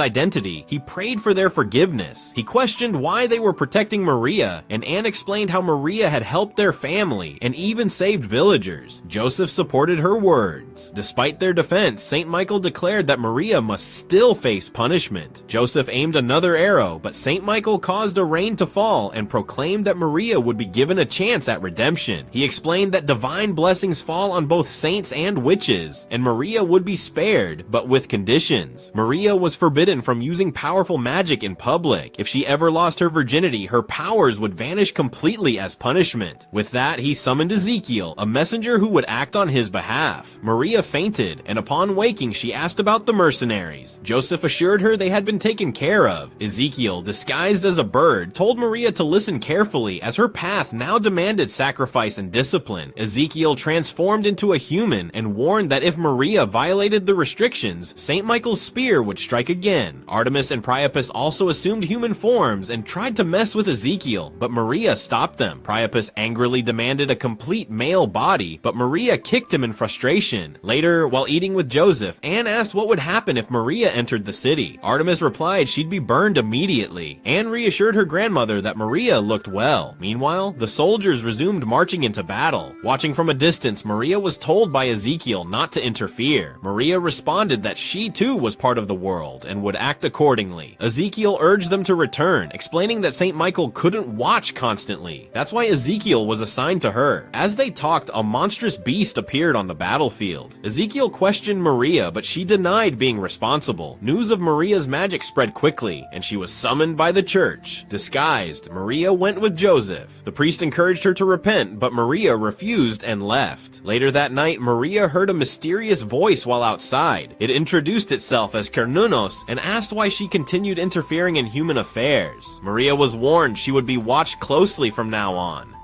identity, he prayed for their forgiveness. He questioned why they were protecting Maria, and Anne explained how Maria had helped their family and even saved villagers. Joseph supported her words. Despite their defense, St. Michael declared that Maria must still face punishment. Joseph aimed another arrow, but St. Michael caused a rain to fall and proclaimed that Maria would be given a chance at redemption. He explained that divine blessings fall on both saints and witches, and Maria would be spared, but with conditions. Maria was forbidden from using powerful magic in public. If she ever lost her virginity, her powers would vanish completely as punishment. With that, he summoned Ezekiel, a messenger who would act on his behalf. Maria fainted, and upon waking, she asked about the mercenaries. Joseph assured her they had been taken care of. Ezekiel, disguised as a bird, told Maria to listen carefully as her path now demanded sacrifice and discipline. Ezekiel transformed into a human and warned that if Maria violated the restrictions, St. Michael's spear would strike again. Artemis and Priapus also assumed human forms and tried to mess with Ezekiel, but Maria stopped them. Priapus angrily demanded a complete male body, but Maria kicked him in frustration. Later, while eating with Joseph, Anne asked what would happen if Maria entered the city. Artemis replied she'd be burned immediately. Anne reassured her grandmother that Maria looked well. Meanwhile, the soldiers resumed marching into battle. Watching from a distance, Maria was told by Ezekiel not to interfere. Maria responded that she too was part of the world and would act accordingly. Ezekiel urged them to return, explaining that St. Michael couldn't watch constantly. That's why Ezekiel was assigned to her. As they talked, a monstrous beast appeared on the battlefield. Ezekiel questioned Maria, but she denied being responsible. News of Maria's magic spread quickly, and she was summoned by the church. Disguised, Maria went with Joseph. The priest encouraged her to repent, but Maria refused and left. Later that night, Maria heard a mysterious voice while outside. It introduced itself as Cernunnos and asked why she continued interfering in human affairs. Maria was warned she would be watched closely from now on.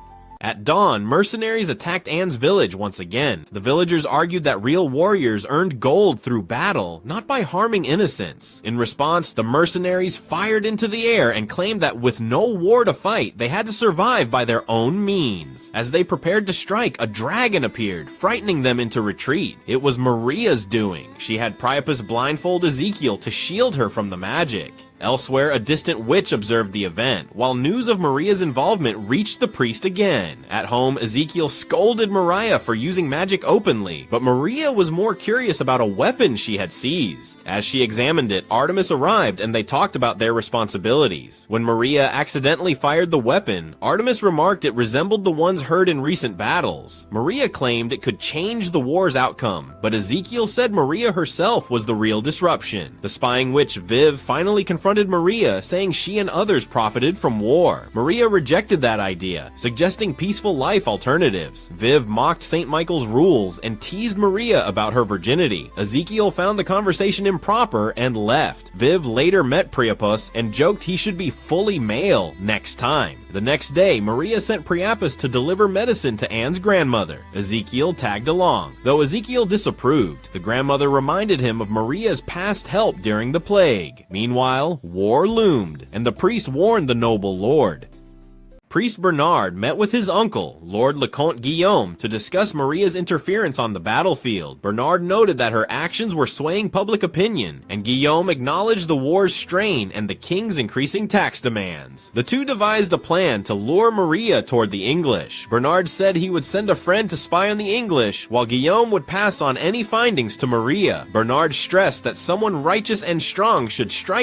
At dawn, mercenaries attacked Anne's village once again. The villagers argued that real warriors earned gold through battle, not by harming innocents. In response, the mercenaries fired into the air and claimed that with no war to fight, they had to survive by their own means. As they prepared to strike, a dragon appeared, frightening them into retreat. It was Maria's doing. She had Priapus blindfold Ezekiel to shield her from the magic. Elsewhere, a distant witch observed the event, while news of Maria's involvement reached the priest again. At home, Ezekiel scolded Maria for using magic openly, but Maria was more curious about a weapon she had seized. As she examined it, Artemis arrived and they talked about their responsibilities. When Maria accidentally fired the weapon, Artemis remarked it resembled the ones heard in recent battles. Maria claimed it could change the war's outcome, but Ezekiel said Maria herself was the real disruption. The spying witch Viv finally confronted Maria, saying she and others profited from war. Maria rejected that idea, suggesting peaceful life alternatives. Viv mocked St. Michael's rules and teased Maria about her virginity. Ezekiel found the conversation improper and left. Viv later met Priapus and joked he should be fully male next time. The next day, Maria sent Priapus to deliver medicine to Anne's grandmother. Ezekiel tagged along. Though Ezekiel disapproved, the grandmother reminded him of Maria's past help during the plague. Meanwhile, war loomed, and the priest warned the noble lord. Priest Bernard met with his uncle, Lord Leconte Guillaume, to discuss Maria's interference on the battlefield. Bernard noted that her actions were swaying public opinion, and Guillaume acknowledged the war's strain and the king's increasing tax demands. The two devised a plan to lure Maria toward the English. Bernard said he would send a friend to spy on the English, while Guillaume would pass on any findings to Maria. Bernard stressed that someone righteous and strong should strike